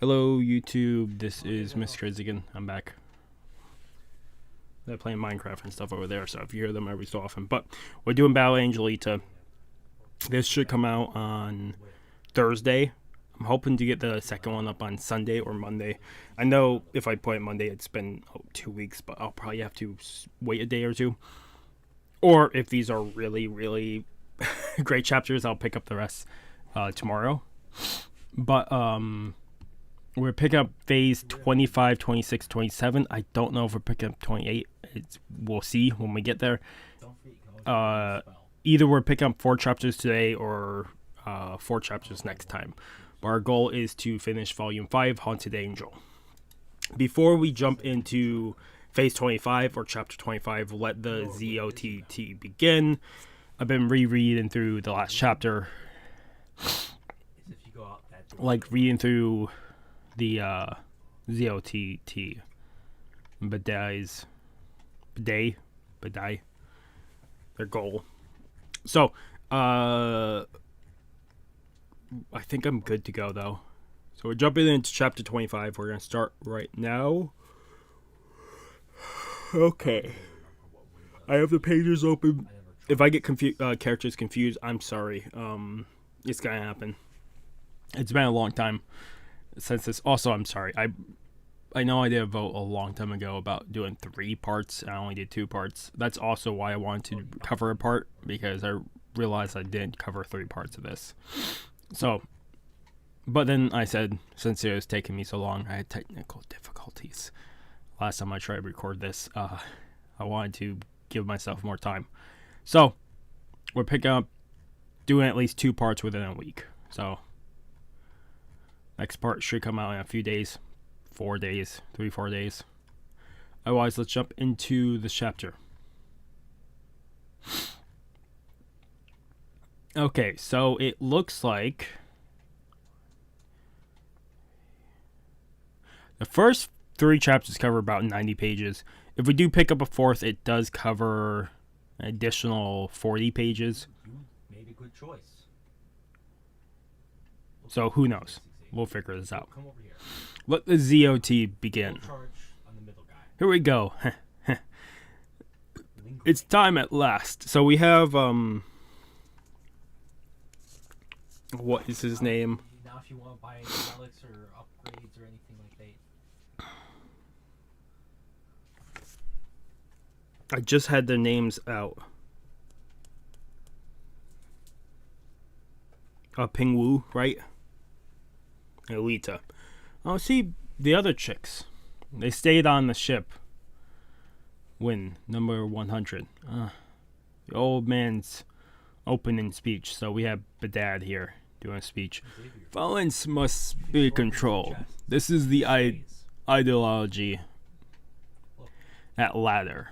Hello YouTube, this is Mr. Crazy again. I'm back. They're playing Minecraft and stuff over there, so if you hear them every so often. But we're doing BAA Alita. This should come out on Thursday. I'm hoping to get the second one up on Sunday or Monday. I know if I play it Monday, it's been 2 weeks, but I'll probably have to wait a day or two. Or if these are really, really great chapters, I'll pick up the rest tomorrow. But, we're picking up phase 25, 26, 27. I don't know if we're picking up 28. We'll see when we get there. Either we're picking up 4 chapters today or 4 chapters next time. But our goal is to finish Volume 5, Haunted Angel. Before we jump into phase 25 or chapter 25, let the Z.O.T.T begin. I've been rereading through the last chapter. Like reading through the Z.O.T.T. Badai's their goal. So I think I'm good to go though. So we're jumping into chapter 25. We're gonna start right now. Okay. I have the pages open. If I get characters confused, I'm sorry. It's gonna happen. It's been a long time since this. Also, I'm sorry. I know I did a vote a long time ago about doing 3 parts, and I only did 2 parts. That's also why I wanted to cover a part, because I realized I didn't cover 3 parts of this. So, but then I said, since it was taking me so long, I had technical difficulties. Last time I tried to record this, I wanted to give myself more time. So, we're picking up doing at least 2 parts within a week. So, next part should come out in a few days. 4 days. 3-4 days. Otherwise, let's jump into the chapter. Okay, so it looks like the first 3 chapters cover about 90 pages. If we do pick up a 4th, it does cover an additional 40 pages. You made a good choice. So who knows? We'll figure this out. Let the Z.O.T. begin. Here we go. It's time at last. So we have what is his name? Now if you want to buy any relics or upgrades or anything like that. I just had their names out. Pingwu, right? Alita. Oh, see, the other chicks. They stayed on the ship. Win, number 100. The old man's opening speech. So we have Bedad here doing a speech. Violence must be controlled. This is the ideology at Ladder,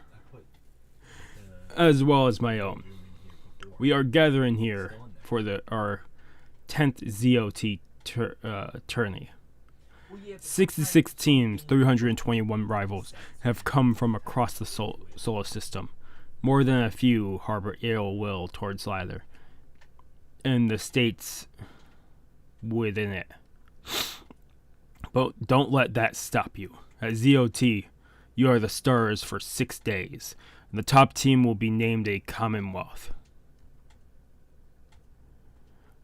as well as my own. We are gathering here for our 10th Z.O.T. tourney. 66 teams, 321 rivals have come from across the solar system. More than a few harbor ill will towards Lather and the states within it. But don't let that stop you. At Z.O.T., you are the stars for 6 days, and the top team will be named a Commonwealth.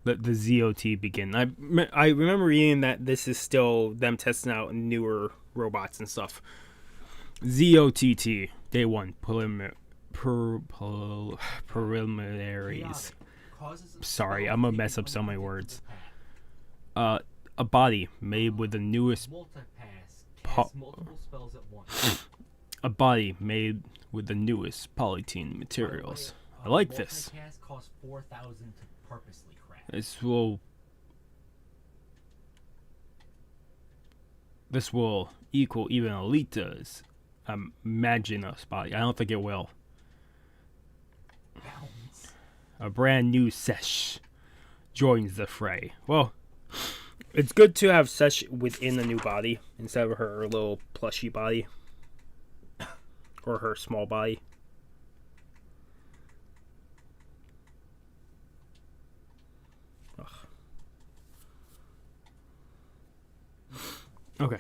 Let the Z.O.T. begin. I remember reading that this is still them testing out newer robots and stuff. Z.O.T.T. Day 1. Preliminaries. Sorry, I'm gonna mess up so many words. A body made with the newest a body made with the newest polythene materials. I like this. This will equal even Alita's Imaginos body. I don't think it will. A brand new Sesh joins the fray. Well, it's good to have Sesh within a new body instead of her little plushy body. Or her small body. Okay.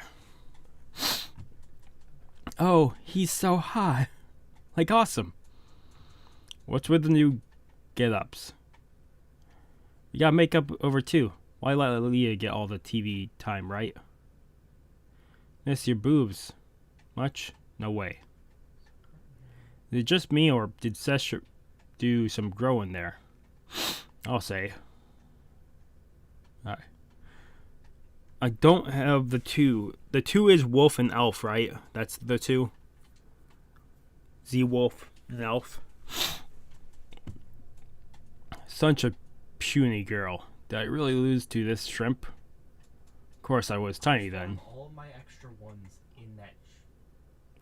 Oh, he's so hot. Like, awesome. What's with the new get-ups? You got makeup over too. Why let Alita get all the TV time, right? Miss your boobs. Much? No way. Is it just me, or did Sesh do some growing there? I'll say. Alright. I don't have the 2. The 2 is Wolf and Elf, right? That's the 2. Z-Wolf and Elf. Such a puny girl. Did I really lose to this shrimp? Of course I was tiny then. All my extra ones in that.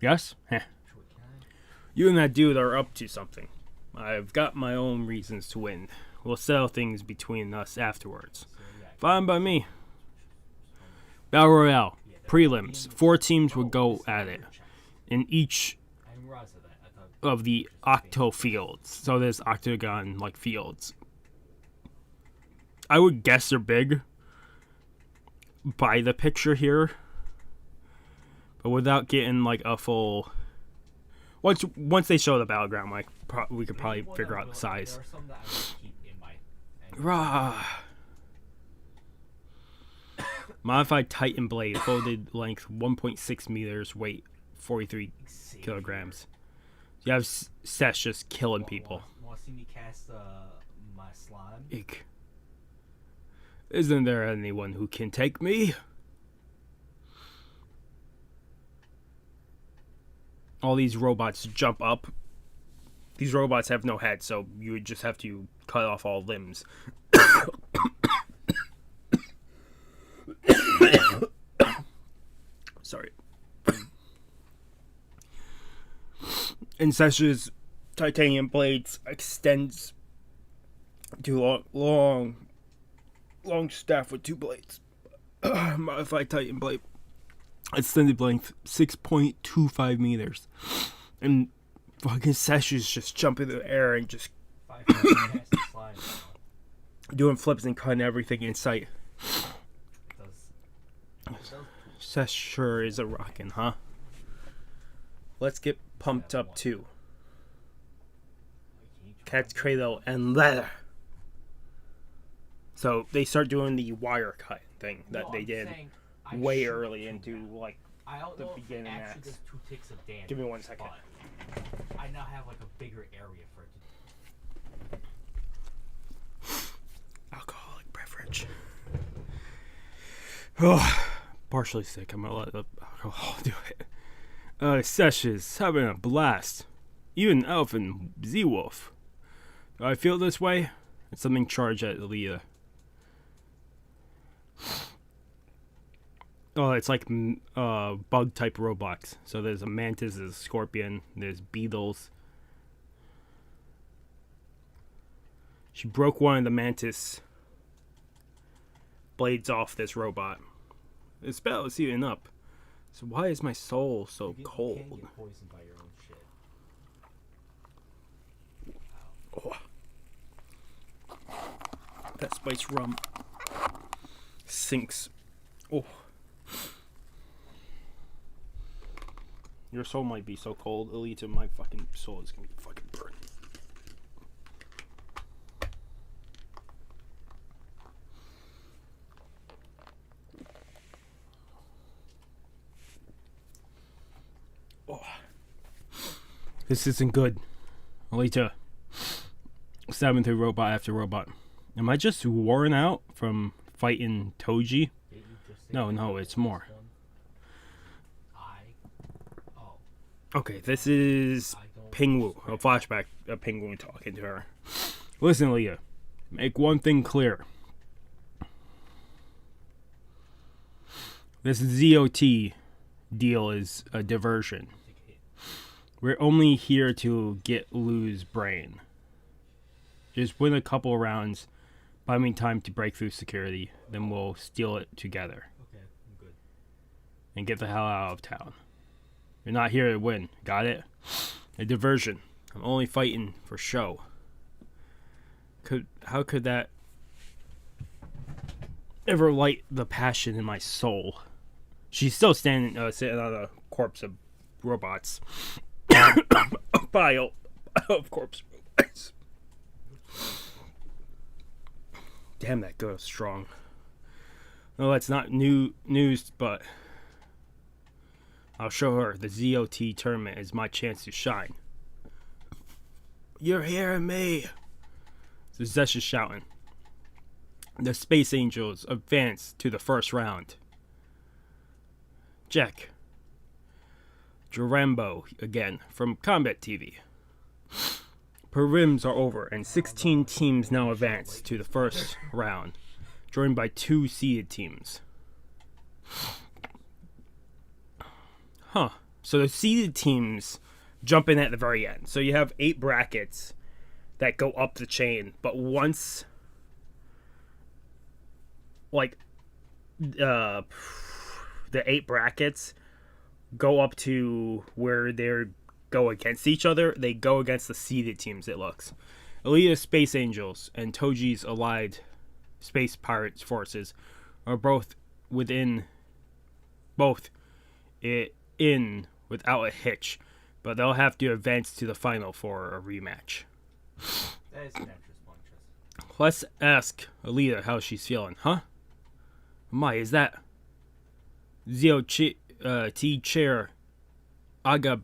Yes? Heh. You and that dude are up to something. I've got my own reasons to win. We'll settle things between us afterwards. Fine by me. Battle Royale. Prelims. 4 teams would go at it. In each of the octo fields. So there's octagon like fields. I would guess they're big by the picture here, but without getting like a full. Once they show the battleground, like we could probably figure out the size. There are some that I would keep in my. Rah. Modified Titan blade, folded length 1.6 meters, weight 43 kilograms. You have Sesh just killing people. Want to see me cast my slime? Eek. Isn't there anyone who can take me? All these robots jump up. These robots have no head, so you would just have to cut off all limbs. Sorry. And Sesh's titanium blades extends to long staff with 2 blades. Modified Titan blade. Extended length 6.25 meters. And fucking Sesh is just jumping in the air and just doing flips and cutting everything in sight. Sesh sure is a rockin', huh? Let's get pumped up too. Cat's Cradle and leather. So they start doing the wire cut thing that they did way early into like the beginning acts. Give me 1 second. I now have like a bigger area for it to. Alcoholic beverage. Oh, partially sick. I'm gonna let the alcohol do it. Sesh is having a blast. Even Elf and Z-Wolf. Do I feel this way? It's something charged at Alita. Oh, it's like bug type robots. So there's a mantis, there's a scorpion, there's beetles. She broke one of the mantis blades off this robot. The spell is heating up. So why is my soul so cold? You can't get poisoned by your own shit. Oh. That spiced rum sinks. Oh. Your soul might be so cold, Alita. My fucking soul is gonna be fucking burned. Oh. This isn't good. Alita. Stabbing through robot after robot. Am I just worn out from fighting Toji? No, it's more. Okay, this is Pingwu, a flashback of Pingwu talking to her. Listen, Leah, make one thing clear. This Z.O.T.T deal is a diversion. We're only here to get Lou's brain. Just win a couple rounds, buy me time to break through security, then we'll steal it together. Okay, I'm good. And get the hell out of town. You're not here to win, got it? A diversion. I'm only fighting for show. How could that ever light the passion in my soul? She's still standing, sitting on a corpse of robots. Pile of corpse robots. Damn, that girl's strong. No, that's not new news, but I'll show her the Z.O.T.T tournament is my chance to shine. You're hearing me. So Zesh is shouting. The Space Angels advance to the first round. Jack. Jarambo again from Combat TV. Prelims are over and 16 teams now advance to the first round, joined by 2 seeded teams. So the seeded teams jump in at the very end. So you have 8 brackets that go up the chain, but once the 8 brackets go up to where they go against each other, they go against the seeded teams, it looks. Alita's Space Angels and Toji's allied Space Pirates forces are both in without a hitch, but they'll have to advance to the final for a rematch. That is interesting. Let's ask Alita how she's feeling, huh? My, is that Z.O.T.T chair Aga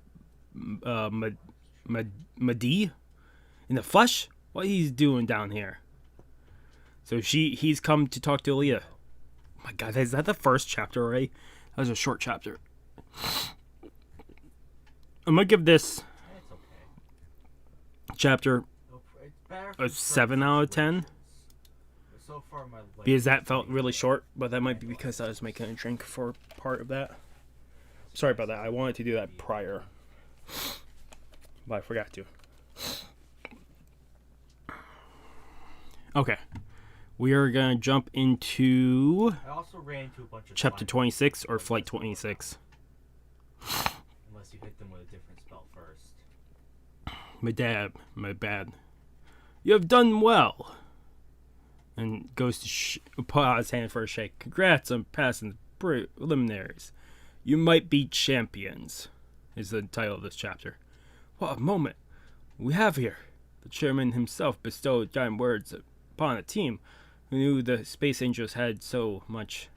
Madi in the flesh? What he's doing down here? So he's come to talk to Alita. Oh my god, is that the first chapter already? That was a short chapter. I'm gonna give this chapter a 7 out of 10. So far, my life Because that felt really short, but that might be because I was making a drink for part of that. Sorry about that. I wanted to do that prior, but I forgot to. Okay. We are going to jump into I also ran into a bunch of chapter 26 or flight 26. Unless you hit them with a different spell first. My bad. You have done well. And goes to put out his hand for a shake. Congrats on passing the preliminaries. You might be champions, is the title of this chapter. What a moment we have here. The chairman himself bestowed kind words upon a team who knew the Space Angels had so much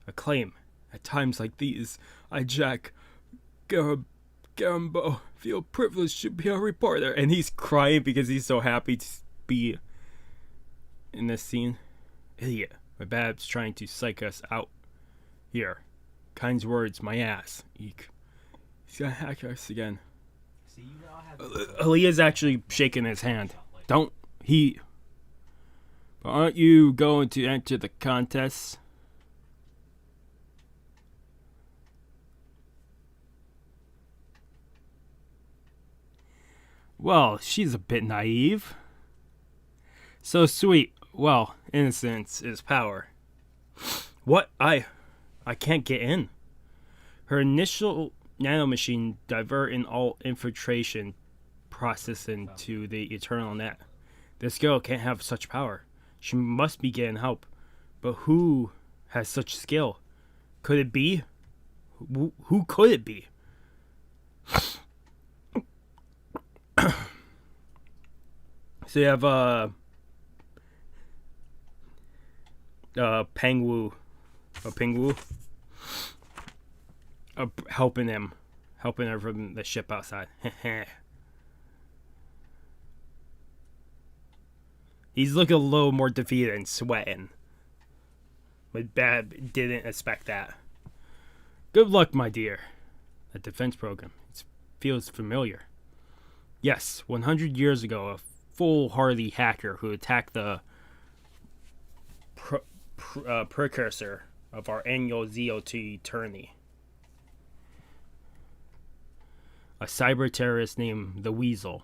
acclaim. At times like these, I, Jack Garambo, feel privileged to be a reporter. And he's crying because he's so happy to be in this scene. Idiot. My bab's trying to psych us out here. Kind's words, my ass. Eek. He's gonna hack us again. See, you now have Aaliyah's actually shaking his hand. Don't he? But aren't you going to enter the contest? Well, she's a bit naive. So sweet. Well, innocence is power. What? I can't get in. Her initial nanomachine divert in all infiltration process into the eternal net. This girl can't have such power. She must be getting help. But who has such skill? Could it be? Who could it be? So you have Pengwu helping her from the ship outside. He's looking a little more defeated and sweating. But Bab didn't expect that. Good luck, my dear. A defense program. It feels familiar. Yes, 100 years ago, a foolhardy hacker who attacked the precursor of our annual Z.O.T.T tourney. A cyber terrorist named the Weasel.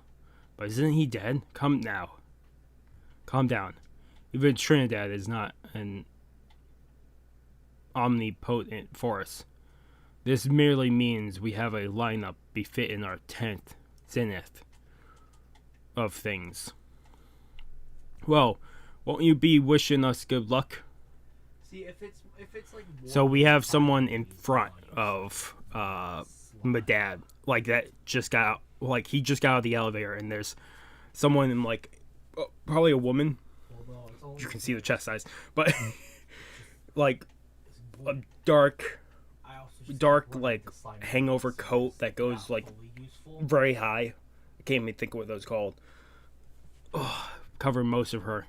But isn't he dead? Calm down. Even Trinidad is not an omnipotent force. This merely means we have a lineup befitting our 10th zenith of things. Well, won't you be wishing us good luck? See, if it's like. So we have someone in front of my dad, like that just got out, like he just got out of the elevator, and there's someone in like probably a woman. You can see the chest size, but like a dark like hangover coat that goes like very high. I can't even think of what those called. Oh, cover most of her.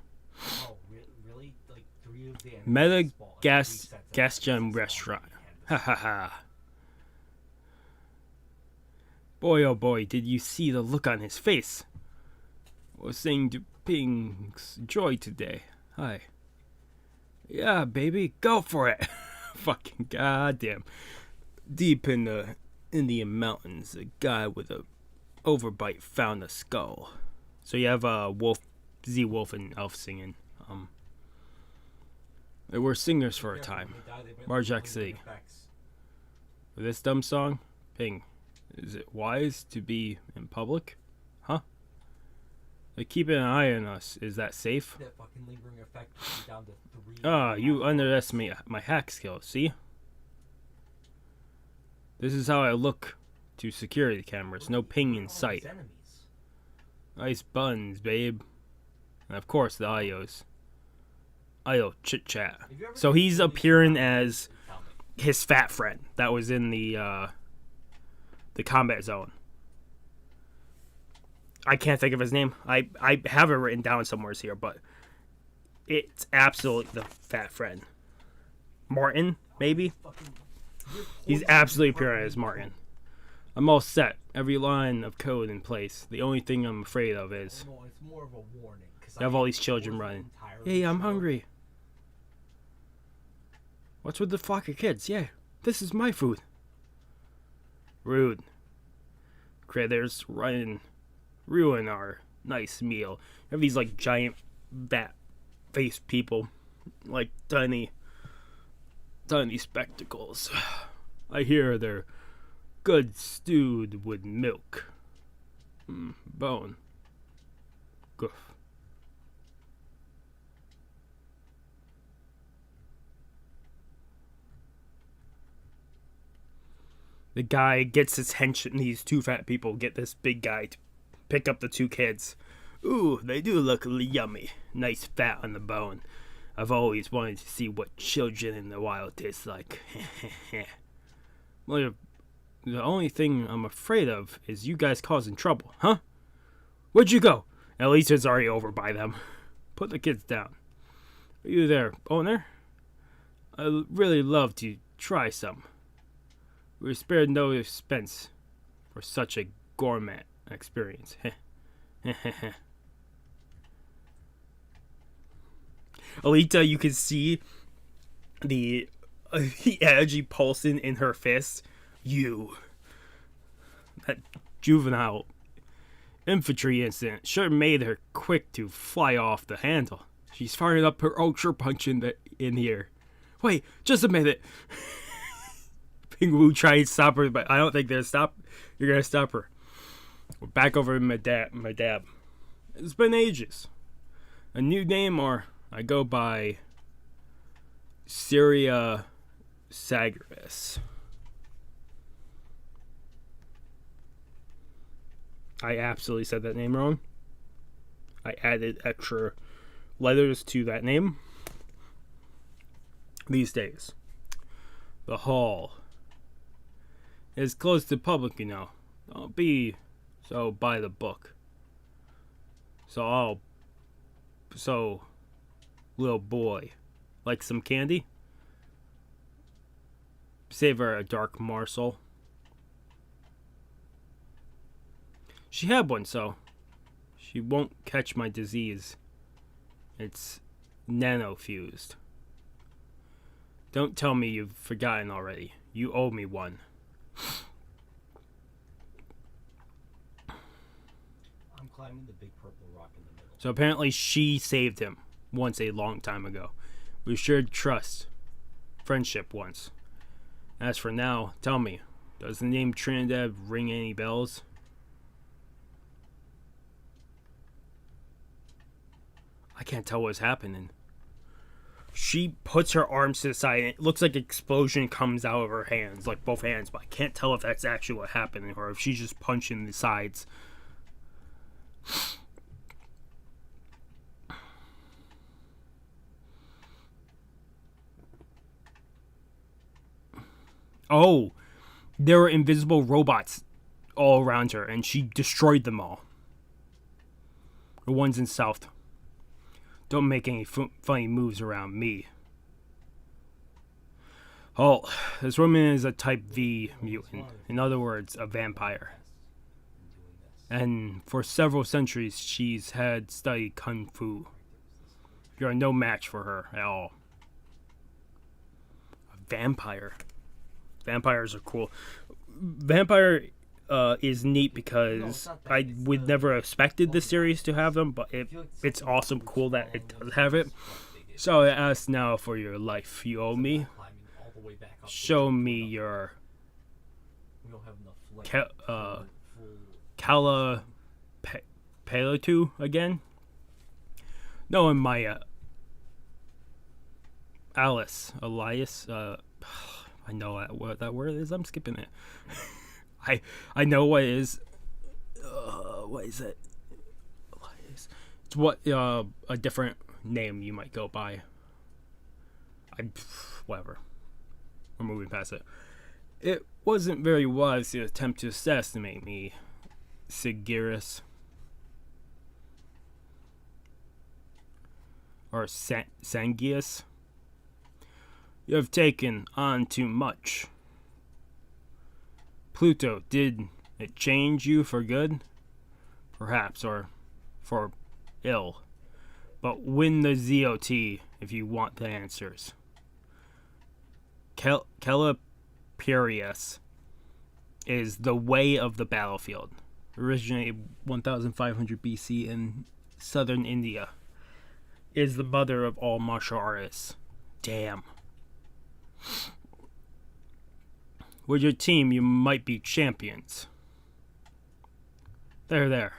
Oh, really? Like 3 of the Meta gas gem restaurant. Ha ha ha. Boy, oh boy, did you see the look on his face? Was saying to Ping's joy today. Hi. Yeah, baby, go for it. Fucking goddamn. Deep in the Indian mountains, a guy with a overbite found a skull. So you have Z-Wolf and Elf singing. They were singers for a time. Marjack City. For this dumb song, Ping, is it wise to be in public? Huh? They keep an eye on us. Is that safe? That fucking lingering effect down to 3. Ah, you underestimate my hack skills, see? This is how I look to security cameras. No ping in sight. Nice buns, babe. And of course, the IOs. IO chit-chat. So he's appearing as his fat friend that was in the combat zone. I can't think of his name. I have it written down somewhere here, but it's absolutely the fat friend. Martin, maybe? He's absolutely appearing as Martin. I'm all set. Every line of code in place. The only thing I'm afraid of is... It's more of a warning. You have all these children running. Hey, I'm hungry. What's with the flock of kids? Yeah, this is my food. Rude. Critters ruin our nice meal. You have these like giant bat-faced people, like tiny spectacles. I hear they're good stewed with milk. Bone. Goof. The guy gets his henchmen, these 2 fat people get this big guy to pick up the 2 kids. Ooh, they do look yummy. Nice fat on the bone. I've always wanted to see what children in the wild taste like. Well, the only thing I'm afraid of is you guys causing trouble, huh? Where'd you go? At least it's already over by them. Put the kids down. Are you there, owner? I'd really love to try some. We spared no expense for such a gourmet experience. Alita, you can see the energy pulsing in her fist. That juvenile infantry incident sure made her quick to fly off the handle. She's firing up her ultra punch in here. Wait, just a minute. Ping Wu tried to stop her, but I don't think you're gonna stop her. We're back over in my dab. It's been ages. A new name, or I go by Syria Sagris. I absolutely said that name wrong. I added extra letters to that name. These days, the hall is closed to public, you know. Don't be so by the book. So, little boy, like some candy? Save her a dark morsel. She had one, so she won't catch my disease. It's nano-fused. Don't tell me you've forgotten already. You owe me one. I'm climbing the big purple rock in the middle. So apparently she saved him once a long time ago. We shared trust, friendship once. As for now, tell me, does the name Trinidad ring any bells? I can't tell what's happening. She puts her arms to the side, and it looks like an explosion comes out of her hands, like both hands, but I can't tell if that's actually what happened, or if she's just punching the sides. Oh, there were invisible robots all around her, and she destroyed them all. The ones in South. Don't make any funny moves around me. Oh, this woman is a Type V mutant. In other words, a vampire. And for several centuries, she's had studied Kung Fu. You're no match for her at all. A vampire. Vampires are cool. Vampire is neat because I would never have expected this series to have them, but it's awesome, cool that it does have it. So I ask now for your life. You owe me. Show me your Palatu again. No, and my Elias. I know what that word is. I'm skipping it. I know what it is. What is it? It's what a different name you might go by. Whatever. We're moving past it. It wasn't very wise to attempt to assassinate me, Sigiris. Or Sangius. You have taken on too much. Pluto, did it change you for good? Perhaps, or for ill. But win the Z.O.T. if you want the answers. Caliparius is the way of the battlefield. Originated 1500 BC in southern India. Is the mother of all martial artists. Damn. With your team, you might be champions. There.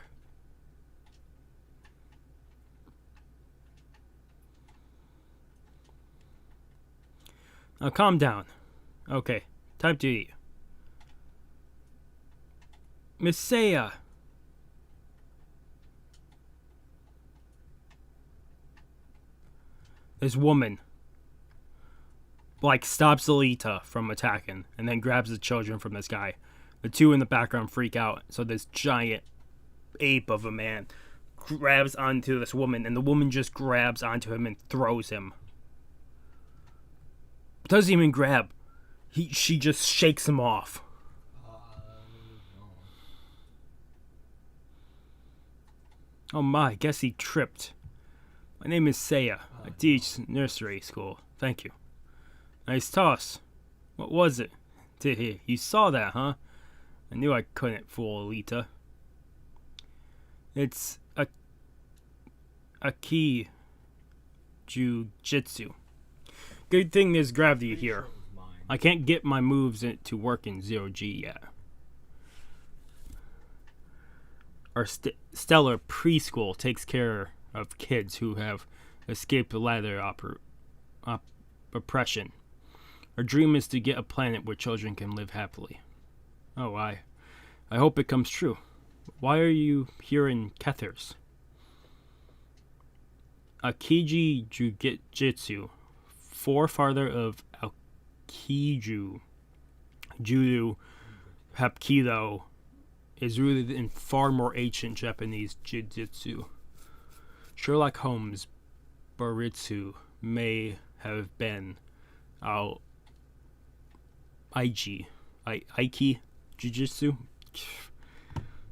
Now calm down. Okay, time to eat. Miss Seiya. This woman stops Alita from attacking and then grabs the children from this guy. The two in the background freak out, so this giant ape of a man grabs onto this woman, and the woman just grabs onto him and throws him. Doesn't even grab. She just shakes him off. Oh my, guess he tripped. My name is Seiya. I teach nursery school. Thank you. Nice toss. What was it? You saw that, huh? I knew I couldn't fool Alita. It's a key jujitsu. Good thing there's gravity here. I can't get my moves to work in 0G yet. Our stellar preschool takes care of kids who have escaped the ladder oppression. Our dream is to get a planet where children can live happily. Oh, I hope it comes true. Why are you here in Kethers? Akiji Jujitsu, forefather of Alkiju, Judo, Hapkido, is rooted in far more ancient Japanese Jiu-Jitsu. Sherlock Holmes' Baritsu may have been Aiki Jiu-Jitsu.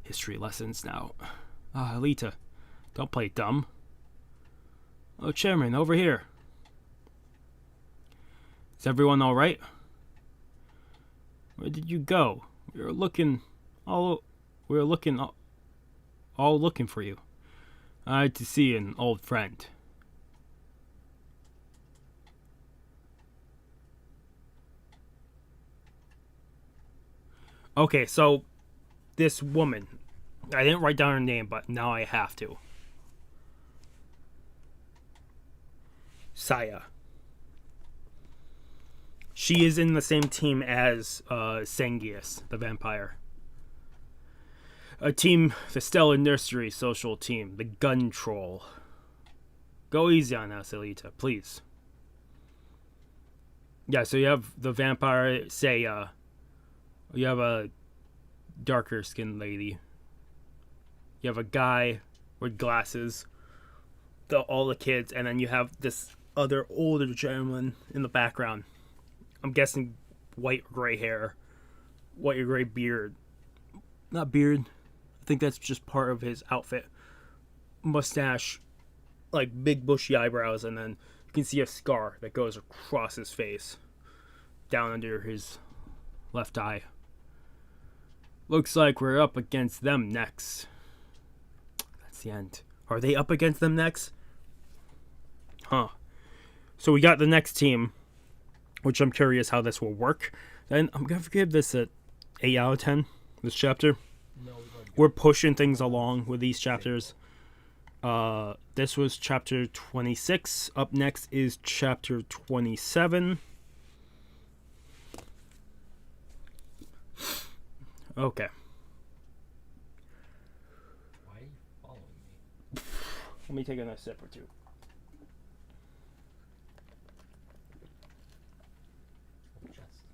History lessons now. Alita, don't play dumb. Oh, Chairman, over here. Is everyone all right? Where did you go? We were looking all looking for you. I had to see an old friend. Okay, so this woman, I didn't write down her name, but now I have to. Saya. She is in the same team as Sangius, the vampire. A team, the Stellar Nursery social team, the Gun Troll. Go easy on us, Alita, please. Yeah, so you have the vampire, Seiya. You have a darker skinned lady. You have a guy with glasses. All the kids, and then you have this other older gentleman in the background. I'm guessing white or gray hair. White or gray beard. Not beard. I think that's just part of his outfit. Mustache. Like big bushy eyebrows, and then you can see a scar that goes across his face. Down under his left eye. Looks like we're up against them next. That's the end. Are they up against them next? Huh. So we got the next team, which I'm curious how this will work. And I'm going to give this a 8 out of 10, this chapter. We're pushing things along with these chapters. This was chapter 26. Up next is chapter 27. Okay. Why are you following me? Let me take another sip or two. Just.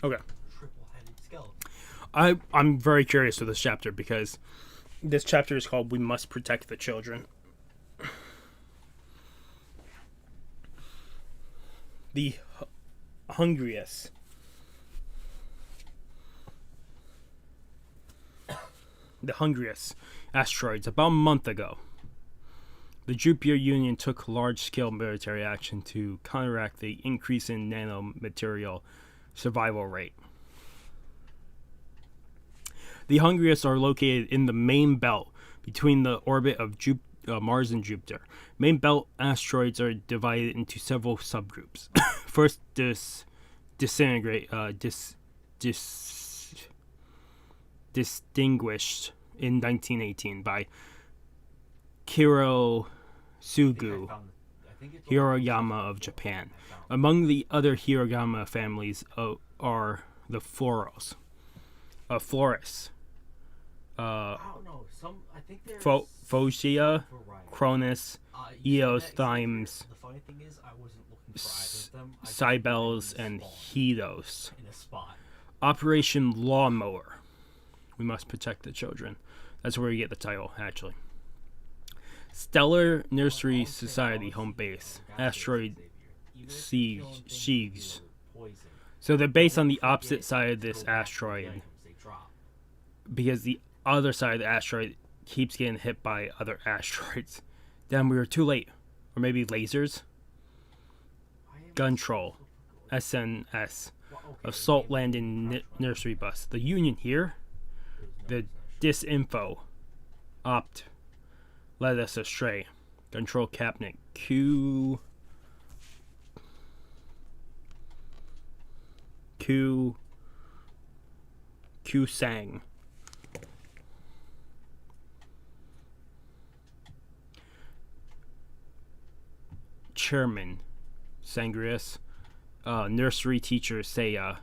Okay. Triple-headed skeleton. I'm very curious with this chapter because this chapter is called "We Must Protect the Children." The hungriest. The hungriest asteroids. About a month ago, the Jupiter Union took large-scale military action to counteract the increase in nanomaterial survival rate. The hungriest are located in the main belt between the orbit of Mars and Jupiter. Main belt asteroids are divided into several subgroups. First, distinguished in 1918 by Kirosugu Hiroyama of Japan. Among the other Hiroyama families are the florists. I don't know. I think there's Phocia, variety. Cronus, Eos, Thymes, The funny thing is, I wasn't looking for either of them. I just Cybels, put them and in a spawn, Hedos. in a spot. Operation Lawnmower. We must protect the children. That's where you get the title, actually. Stellar Nursery Society home base. Asteroid Sieges. So they're based on the opposite side of this asteroid, because the other side of the asteroid keeps getting hit by other asteroids. Then we were too late. Or maybe lasers? Gun Troll. SNS. Assault landing nursery bus. The Union here? The disinfo. Opt. Led us astray. Control cabinet. Q sang. Chairman Sangrius. Nursery teacher Seiya.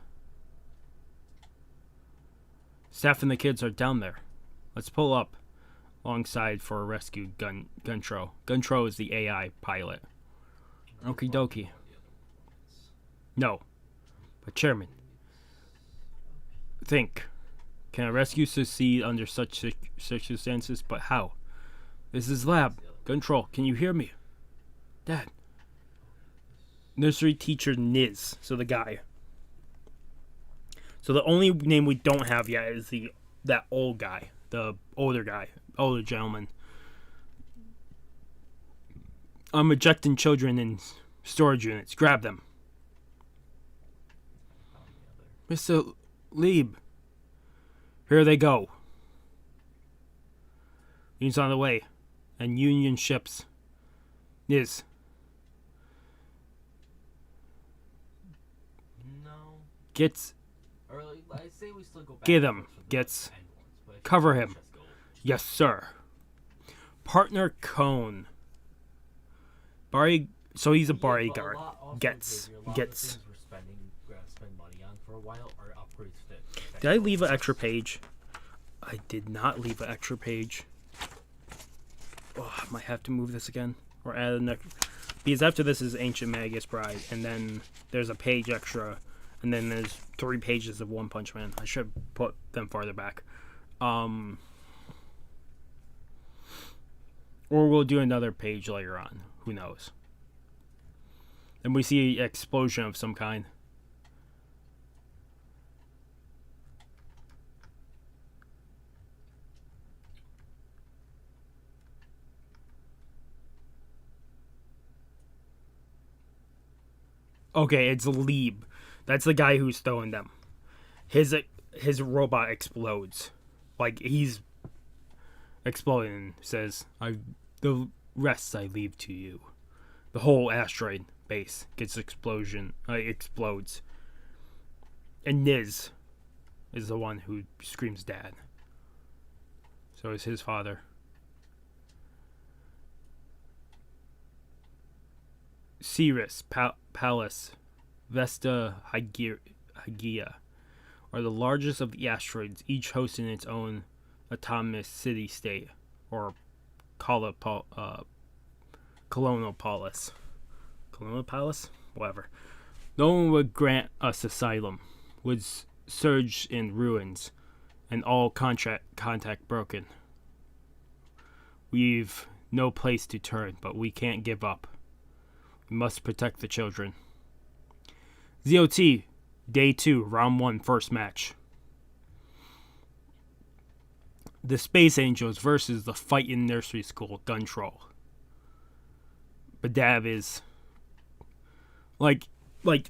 Staff and the kids are down there. Let's pull up alongside for a rescue. Guntro. Guntro is the AI pilot. Okie dokie. No. But Chairman, think. Can a rescue succeed under such circumstances? But how? This is lab. Control, can you hear me? Dad. Nursery teacher Niz. So the guy. So the only name we don't have yet is that old guy. The older guy. Older gentleman. I'm ejecting children in storage units. Grab them. Mr. Lieb. Here they go. Union's on the way. And Union ships. Niz. No. Gets Or like, I say we still go back. Get and him. forth for the Gets end ones, but if cover you him. just go- Yes, sir. Partner Cone. So he's a Yeah, but bodyguard. lot- also, Gets. Xavier, a lot of the things we're gonna spend money on for a while are upgrades to Did I leave an extra page? I did not leave an extra page. Oh, I might have to move this again. Or add an extra. Because after this is Ancient Magus Bride. And then there's a page extra. And then there's 3 pages of One Punch Man. I should put them farther back. Or we'll do another page later on. Who knows? And we see an explosion of some kind. Okay, it's Lieb. That's the guy who's throwing them. His robot explodes. Like, he's exploding and says, the rest I leave to you. The whole asteroid base gets explodes. And Niz is the one who screams dad. So is his father. Cirrus, Pallas, Vesta, Hygeia are the largest of the asteroids, each hosting its own autonomous city-state, or colonial palace. Colonial palace? Whatever. No one would grant us asylum, would surge in ruins, and all contact broken. We've no place to turn, but we can't give up. We must protect the children. Z.O.T. Day 2, Round 1, first match. The Space Angels versus the Fightin' Nursery School Gun Troll. Badav is like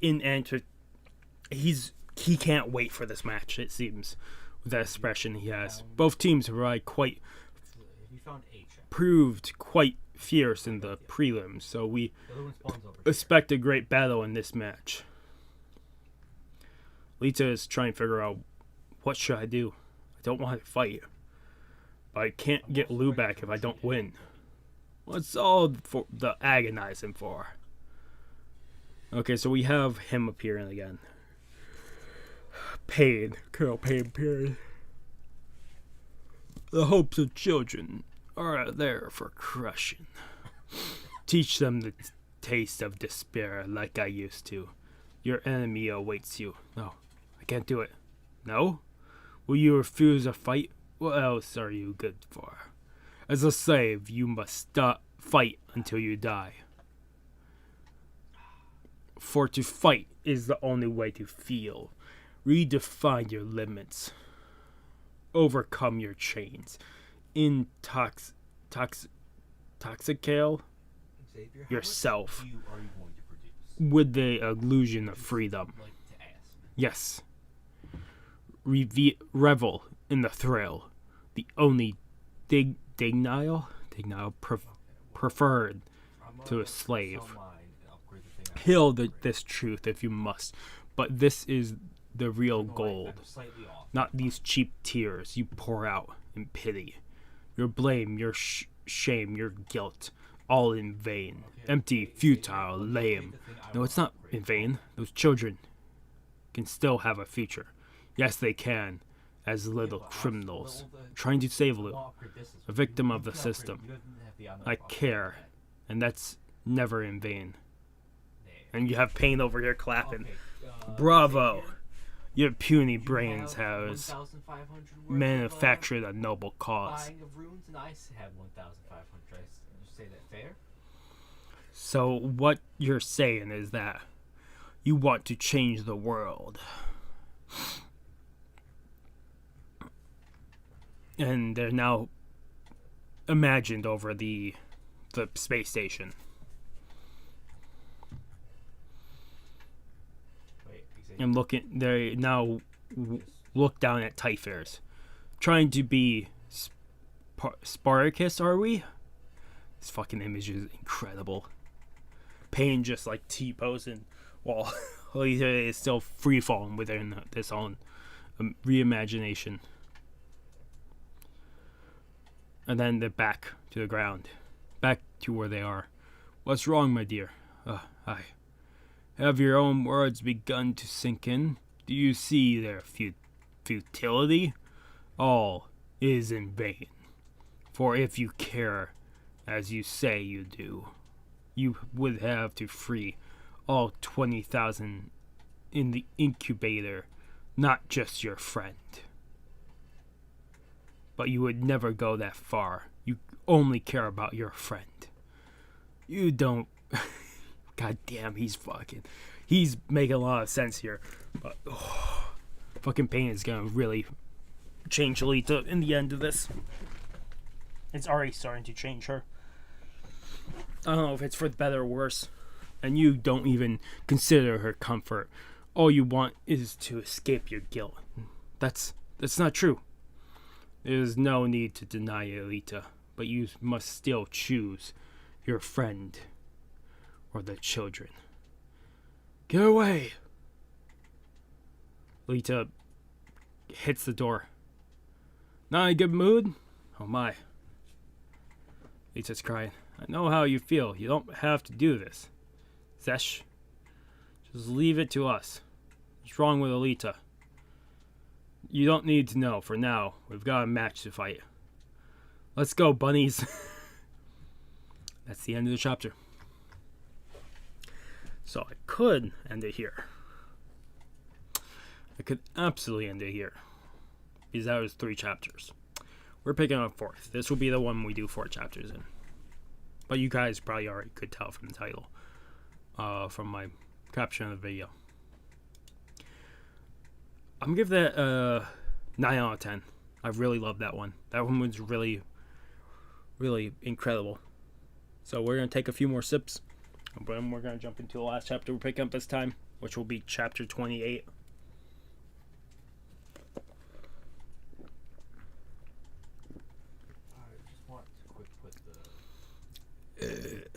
in answer. He can't wait for this match. It seems with that expression he has. Both teams were quite You found A check. proved quite fierce in the prelims, so we The other one spawns over expect a great battle in this match. Alita is trying to figure out, what should I do? I don't want to fight, but I can't get Lou back if I don't win. What's all for the agonizing for? Okay, so we have him appearing again. Pain, Colonel Pain period. The hopes of children are there for crushing. Teach them the taste of despair like I used to. Your enemy awaits you. No, I can't do it. No? Will you refuse a fight? What else are you good for? As a slave, you must fight until you die. For to fight is the only way to feel. Redefine your limits. Overcome your chains. Intoxicate Xavier, yourself how much are you going to produce? with the illusion of freedom. Like to ask. Yes. Revel in the thrill. The only denial preferred to a slave. Kill this truth if you must, but this is the real gold. Not these cheap tears you pour out in pity. Your blame, your shame, your guilt, all in vain. Empty, futile, lame. No, it's not in vain. Those children can still have a future. Yes, they can, as little criminals, trying to save Lou, a victim of the system. I care, and that's never in vain. And you have Pain over here clapping. Bravo! Your puny brains has manufactured a noble cause. Of runes, and I have 1,500. You say that fair? So what you're saying is that you want to change the world. And they're now imagined over the space station. And they now look down at Typhus, trying to be Spartacus. Are we? This fucking image is incredible. Pain just like T-posing while Alita is still free falling within this own reimagination. And then they're back to the ground. Back to where they are. What's wrong, my dear? I have your own words begun to sink in? Do you see their futility? All is in vain. For if you care, as you say you do, you would have to free all 20,000 in the incubator, not just your friend. But you would never go that far. You only care about your friend. You don't... God damn, he's making a lot of sense here. But, fucking pain is gonna really change Alita in the end of this. It's already starting to change her. I don't know if it's for better or worse. And you don't even consider her comfort. All you want is to escape your guilt. That's not true. There is no need to deny it, Alita, but you must still choose your friend or the children. Get away! Alita hits the door. Not in a good mood? Oh my. Alita's crying. I know how you feel. You don't have to do this. Sesh, just leave it to us. What's wrong with Alita? You don't need to know. For now, we've got a match to fight. Let's go, bunnies. That's the end of the chapter. So I could end it here. I could absolutely end it here. Because that was 3 chapters. We're picking up 4th. This will be the one we do 4 chapters in. But you guys probably already could tell from the title. From my caption of the video. I'm going to give that 9 out of 10. I really love that one. That one was really, really incredible. So we're going to take a few more sips. And then we're going to jump into the last chapter we're picking up this time, which will be chapter 28. I just want to quick put the...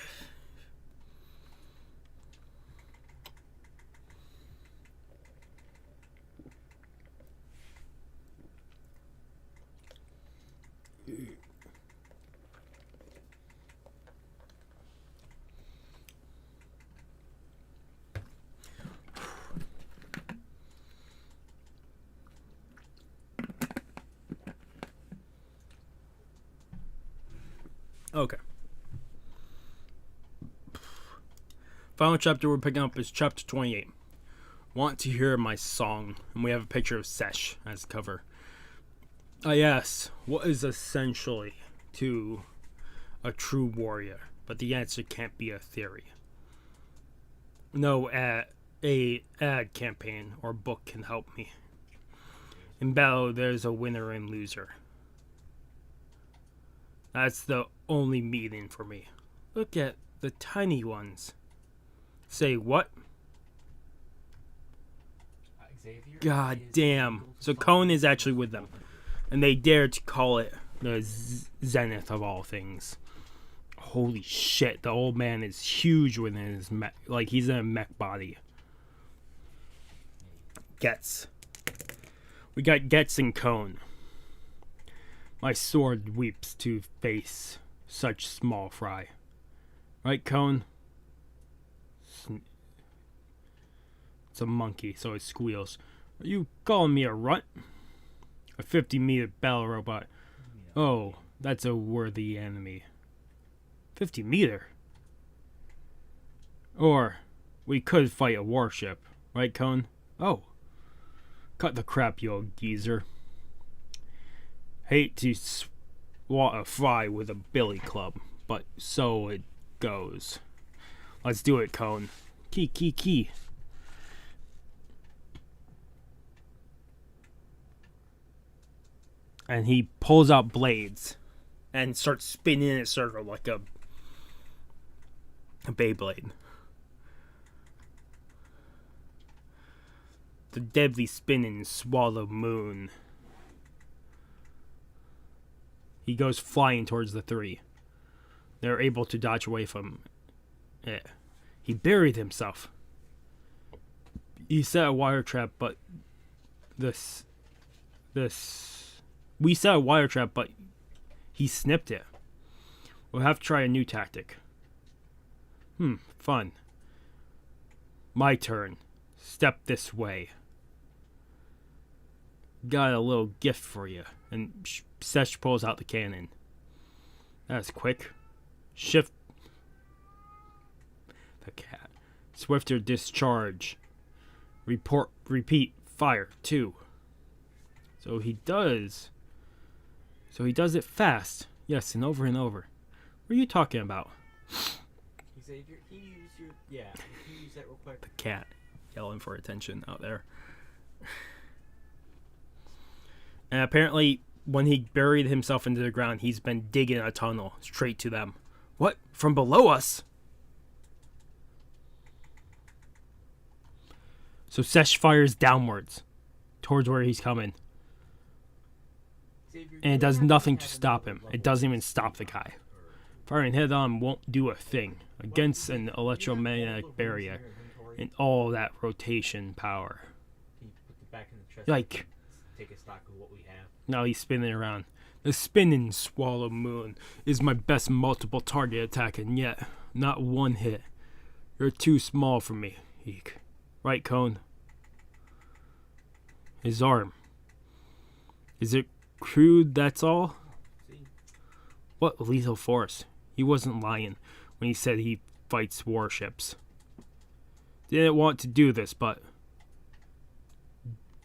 Okay. Final chapter we're picking up is chapter 28. Want to hear my song? And we have a picture of Sesh as cover. I asked, what is essentially to a true warrior? But the answer can't be a theory. No ad campaign or book can help me. In battle, there's a winner and loser. That's the only meaning for me. Look at the tiny ones. Say what? Xavier God is damn. So Cone is actually with them. And they dare to call it the zenith of all things. Holy shit, the old man is huge within his mech. Like, he's in a mech body. Gets. We got Gets and Cone. My sword weeps to face such small fry. Right, Cone? It's a monkey, so it squeals. Are you calling me a runt? A 50-meter battle robot. Oh, that's a worthy enemy. 50-meter? Or, we could fight a warship. Right, Cone? Oh. Cut the crap, you old geezer. Hate to swat a fly with a billy club, but so it goes. Let's do it, Cone. Key. And he pulls out blades and starts spinning in a circle like a Beyblade. The deadly spinning swallow moon. He goes flying towards the 3. They're able to dodge away from it. He buried himself. he set a wire trap, but we set a wire trap, but he snipped it. We'll have to try a new tactic. Fun. My turn. Step this way. Got a little gift for you. And Sesh pulls out the cannon. That's quick. Shift the cat. Swifter discharge. Repeat. Fire. 2. So he does it fast. Yes, and over and over. What are you talking about? He used your... Yeah, can you use that real quick? The cat yelling for attention out there. And apparently, when he buried himself into the ground, he's been digging a tunnel straight to them. What? From below us? So Sesh fires downwards towards where he's coming. Xavier, And it does nothing to stop him. It doesn't even stop the guy. Firing head-on won't do a thing against an electromagnetic barrier and all that rotation power. Can you put it back in the chest? Like, Take a stock of what we have. now he's spinning around. The spinning swallow moon is my best multiple target attack, and yet not one hit. You're too small for me, Eek. Right, Cone? His arm. Is it crude, that's all? See? What lethal force? He wasn't lying when he said he fights warships. Didn't want to do this, but...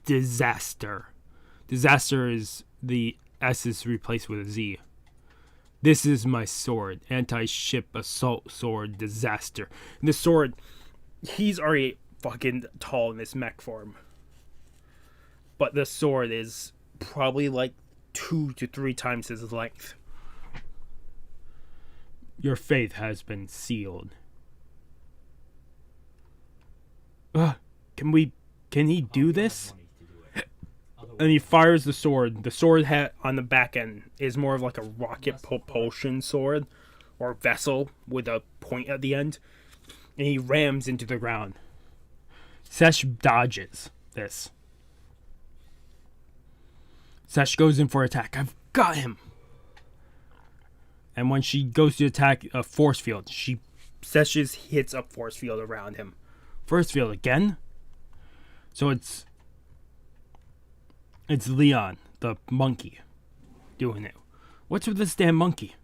Disaster. Disaster is the S is replaced with a Z. This is my sword. Anti-ship assault sword. Disaster. And this sword, he's already fucking tall in this mech form. But the sword is probably like 2 to 3 times his length. Your faith has been sealed. Can he do this? And he fires the sword. The sword on the back end is more of like a rocket propulsion sword or vessel with a point at the end. And he rams into the ground. Sesh dodges this. Sesh goes in for attack. I've got him. And when she goes to attack a force field, Sesh hits a force field around him. Force field again? So it's Leon, the monkey, doing it. What's with this damn monkey?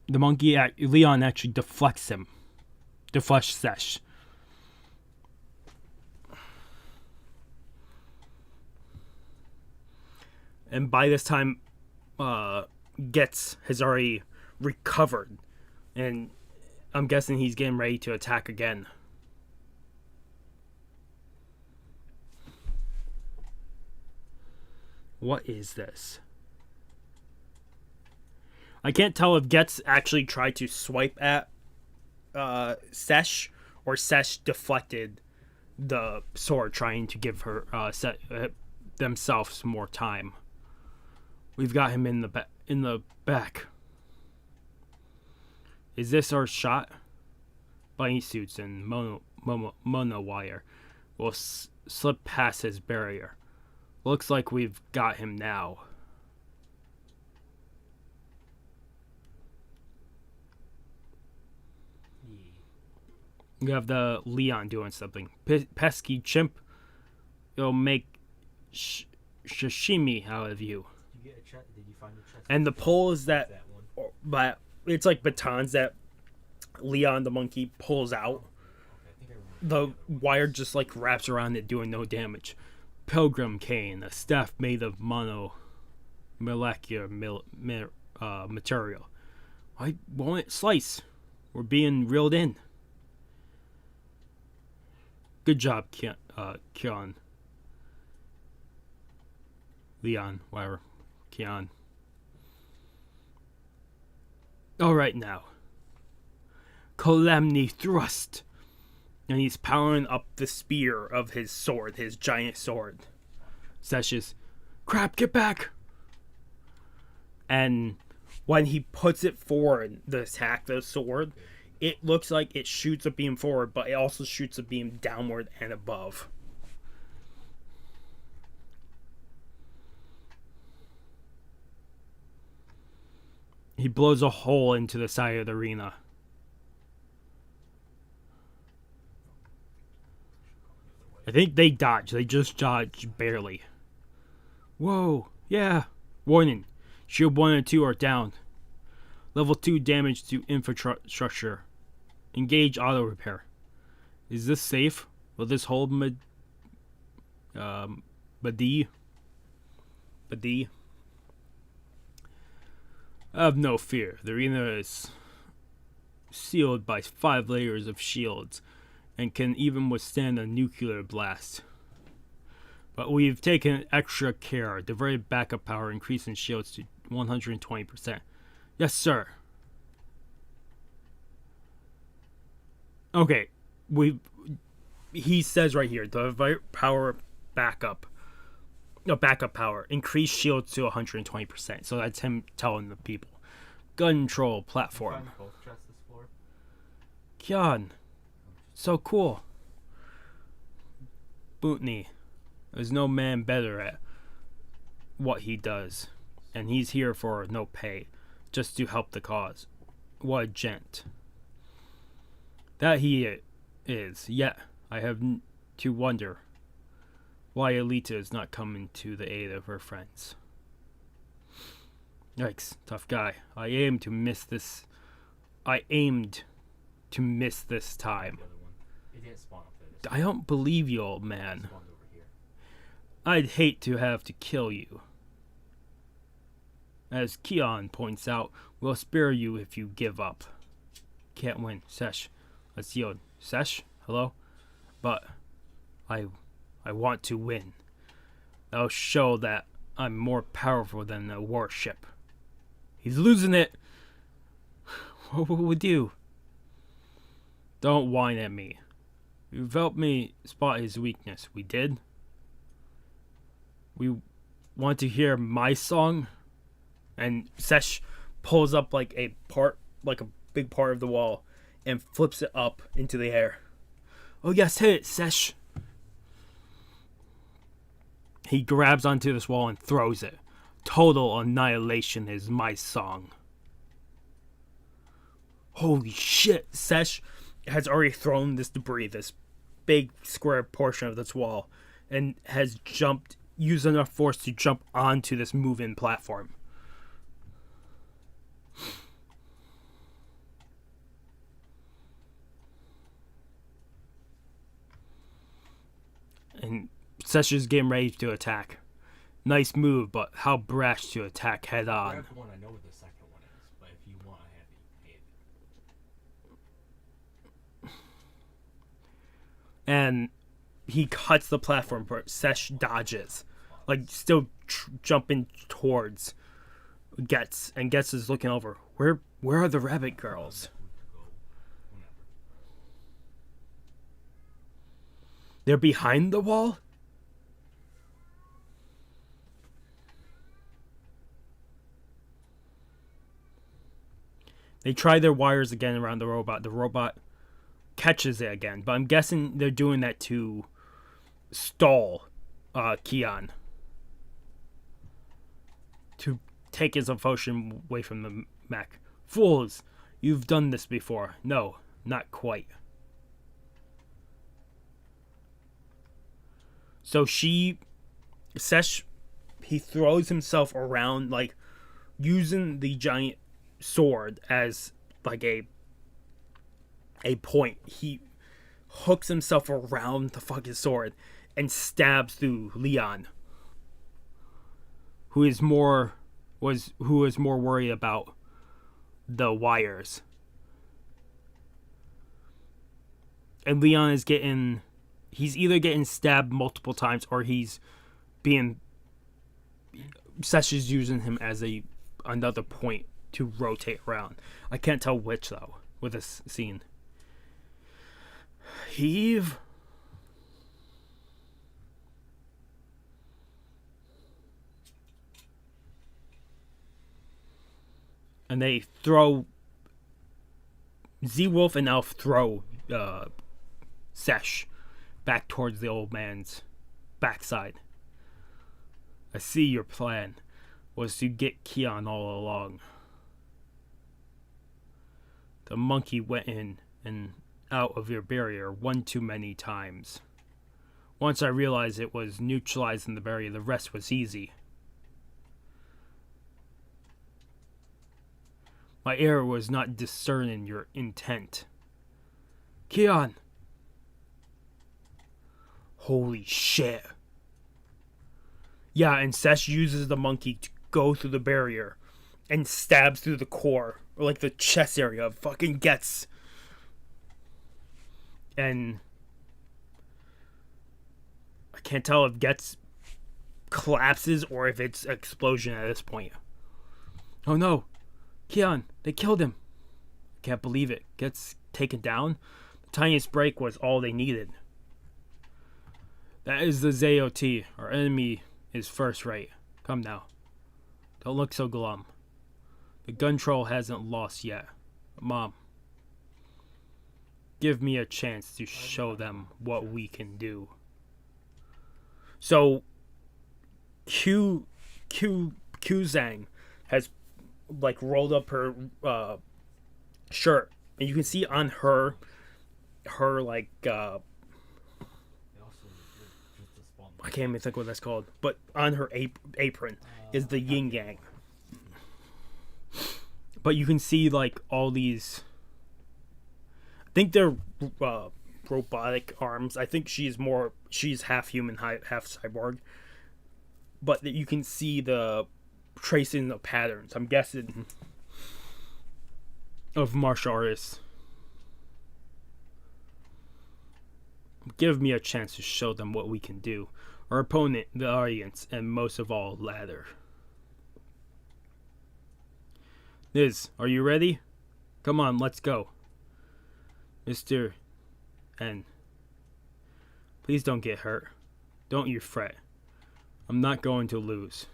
The monkey, Leon actually deflects Sesh. And by this time, Getz has already recovered. And I'm guessing he's getting ready to attack again. What is this? I can't tell if Getz actually tried to swipe at Sesh, or Sesh deflected the sword, trying to give her themselves more time. We've got him in the back. Is this our shot? Bunny suits and mono wire will slip past his barrier. Looks like we've got him now. You have the Leon doing something. Pesky chimp. It'll make sashimi out of you. Did you find the chest? And the pole is that one. but it's like batons that Leon the monkey pulls out. Okay, I think The wire just like wraps around it, doing no damage. Pilgrim cane, a staff made of molecular material. Why won't it slice? We're being reeled in. Good job, Keon. Leon, whatever. Keon. Alright now. Calamity thrust. And he's powering up the spear of his sword, his giant sword. Seshes, crap, get back! And when he puts it forward, the attack, the sword, it looks like it shoots a beam forward, but it also shoots a beam downward and above. He blows a hole into the side of the arena. I think they dodge. They just dodge barely. Whoa. Yeah. Warning. Shield 1 and 2 are down. Level 2 damage to infrastructure. Engage auto repair. Is this safe? Will this hold Badi? Have no fear. The arena is sealed by 5 layers of shields and can even withstand a nuclear blast. But we've taken extra care. Diverted backup power, increasing shields to 120%. Yes, sir. Okay, he says right here, the power backup power, increase shields to 120%. So that's him telling the people. Gun control platform. Kyan, so cool. Bootney, there's no man better at what he does, and he's here for no pay, just to help the cause. What a gent. That he is, yet I have to wonder why Alita is not coming to the aid of her friends. Yikes, tough guy. I aimed to miss this time. I don't believe you, old man. I'd hate to have to kill you. As Keon points out, we'll spare you if you give up. Can't win. Sesh. Let's yield. Sesh? Hello? But I want to win. That'll show that I'm more powerful than a warship. He's losing it. What would you? Don't whine at me. You've helped me spot his weakness. We did? We want to hear my song? And Sesh pulls up like a big part of the wall and flips it up into the air. Oh yes, hit it, Sesh. He grabs onto this wall and throws it. Total annihilation is my song. Holy shit, Sesh has already thrown this debris, this big square portion of this wall, and has used enough force to jump onto this move-in platform. And Sesh is getting ready to attack. Nice move, but how brash to attack head on. Grab the one, I know what the second one is, but if you want, I have it. And he cuts the platform, but Sesh dodges. Like, still jumping towards Getz. And Getz is looking over. Where are the rabbit girls? They're behind the wall? They try their wires again around the robot. The robot catches it again. But I'm guessing they're doing that to stall Keon. To take his devotion away from the mech. Fools! You've done this before. No, not quite. So Sesh, he throws himself around, like, using the giant sword as, like, a point. He hooks himself around the fucking sword and stabs through Leon, who is more worried about the wires. And Leon is he's either getting stabbed multiple times or Sesh is using him as another point to rotate around. I can't tell which though with this scene. Heave. And they throw Z-Wolf and Elf throw Sesh back towards the old man's backside. I see your plan was to get Keon all along. The monkey went in and out of your barrier one too many times. Once I realized it was neutralizing the barrier, the rest was easy. My error was not discerning your intent. Keon! Holy shit. Yeah, and Sesh uses the monkey to go through the barrier and stabs through the core, or like the chest area of fucking Gets. And I can't tell if Gets collapses or if it's an explosion at this point. Oh no, Keon, they killed him. Can't believe it. Gets taken down. The tiniest break was all they needed. That is the Z.O.T. Our enemy is first rate. Come now. Don't look so glum. The gun troll hasn't lost yet. Mom, give me a chance to show them what we can do. So, Zhang has like rolled up her shirt, and you can see on her like I can't even think what that's called, but on her apron is the yin yang. But you can see like all these. I think they're robotic arms. I think she's half human, half cyborg. But you can see the tracing the patterns. I'm guessing of martial artists. Give me a chance to show them what we can do. Our opponent, the audience, and most of all, Ladder. Liz, are you ready? Come on, let's go. Mr. N. Please don't get hurt. Don't you fret. I'm not going to lose.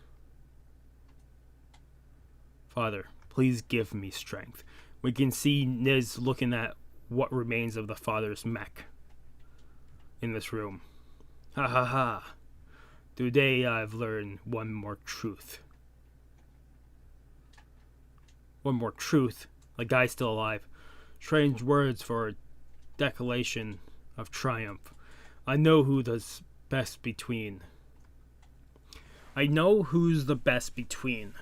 Father, please give me strength. We can see Niz looking at what remains of the father's mech in this room. Ha ha ha. Today I've learned one more truth. One more truth? The guy's still alive. Strange words for a declaration of triumph. I know who the best between. I know who's the best between.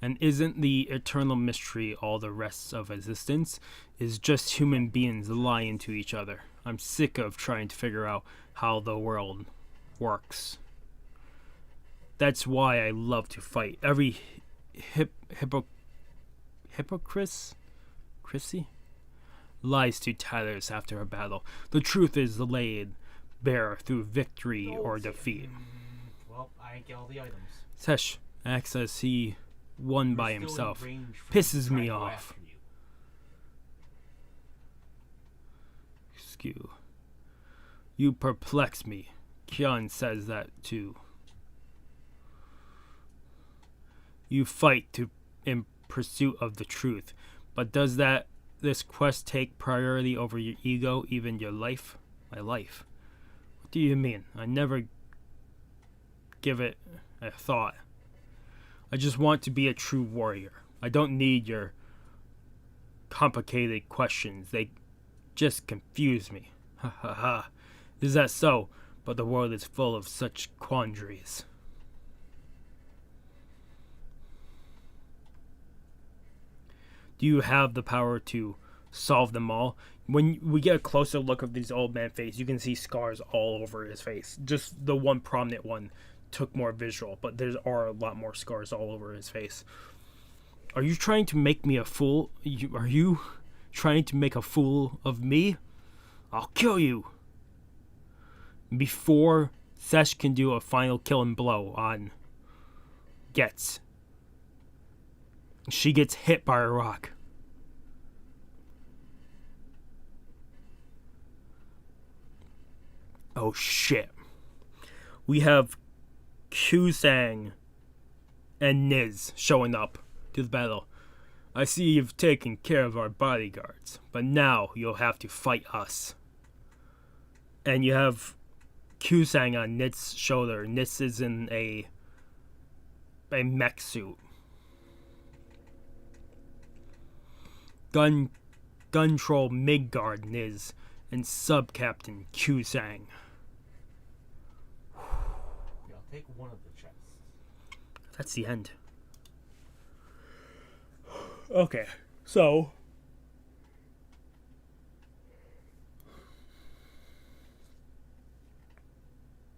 And isn't the eternal mystery all the rest of existence is just human beings lying to each other? I'm sick of trying to figure out how the world works. That's why I love to fight. Every hypocrisy lies to tatters after a battle. The truth is laid bare through victory or defeat. Well, I didn't get all the items. Sesh acts as he won by himself. Pisses me off. Skew. You perplex me. Kian says that too. You fight in pursuit of the truth, but does this quest take priority over your ego, even your life? My life. What do you mean? I never give it a thought. I just want to be a true warrior. I don't need your complicated questions. They just confuse me. Ha ha ha. Is that so? But the world is full of such quandaries. Do you have the power to solve them all? When we get a closer look of this old man's face, you can see scars all over his face. Just the one prominent one took more visual, but there are a lot more scars all over his face. Are you trying to make me a fool? Are you trying to make a fool of me? I'll kill you. Before Sesh can do a final killing blow on Gets, she gets hit by a rock. Oh shit. We have Q-Sang and Niz showing up to the battle. I see you've taken care of our bodyguards, but now you'll have to fight us. And you have Kusang on Nit's shoulder. Nit is in a mech suit. Gun Troll Midgard Niz and Sub-Captain Kusang. Yeah, I'll take one of the chests. That's the end. Okay, so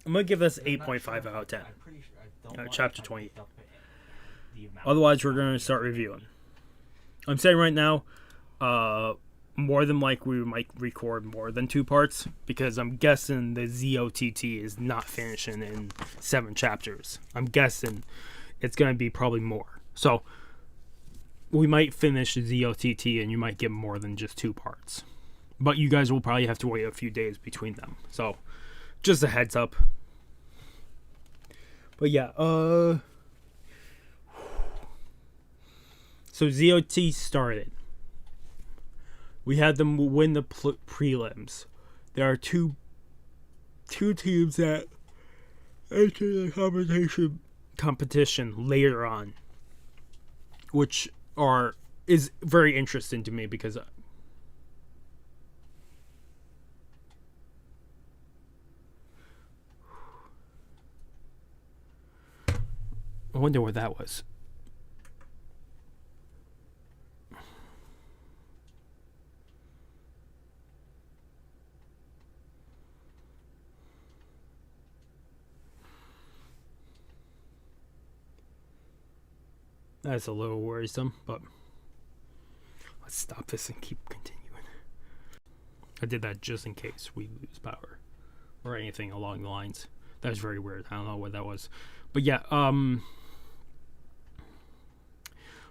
I'm gonna give this 8.5 out of 10. I'm pretty sure I don't want Chapter to 20. the amount. Otherwise, we're gonna start reviewing. I'm saying right now, more than likely we might record more than 2 parts because I'm guessing the Z.O.T.T is not finishing in 7 chapters. I'm guessing it's gonna be probably more. So we might finish Z.O.T.T and you might get more than just 2 parts. But you guys will probably have to wait a few days between them. So just a heads up. But yeah, so Z.O.T started. We had them win the prelims. There are two teams that enter the competition later on, which is very interesting to me because I wonder what that was. That's a little worrisome, but let's stop this and keep continuing. I did that just in case we lose power or anything along the lines. That was very weird. I don't know what that was. But yeah,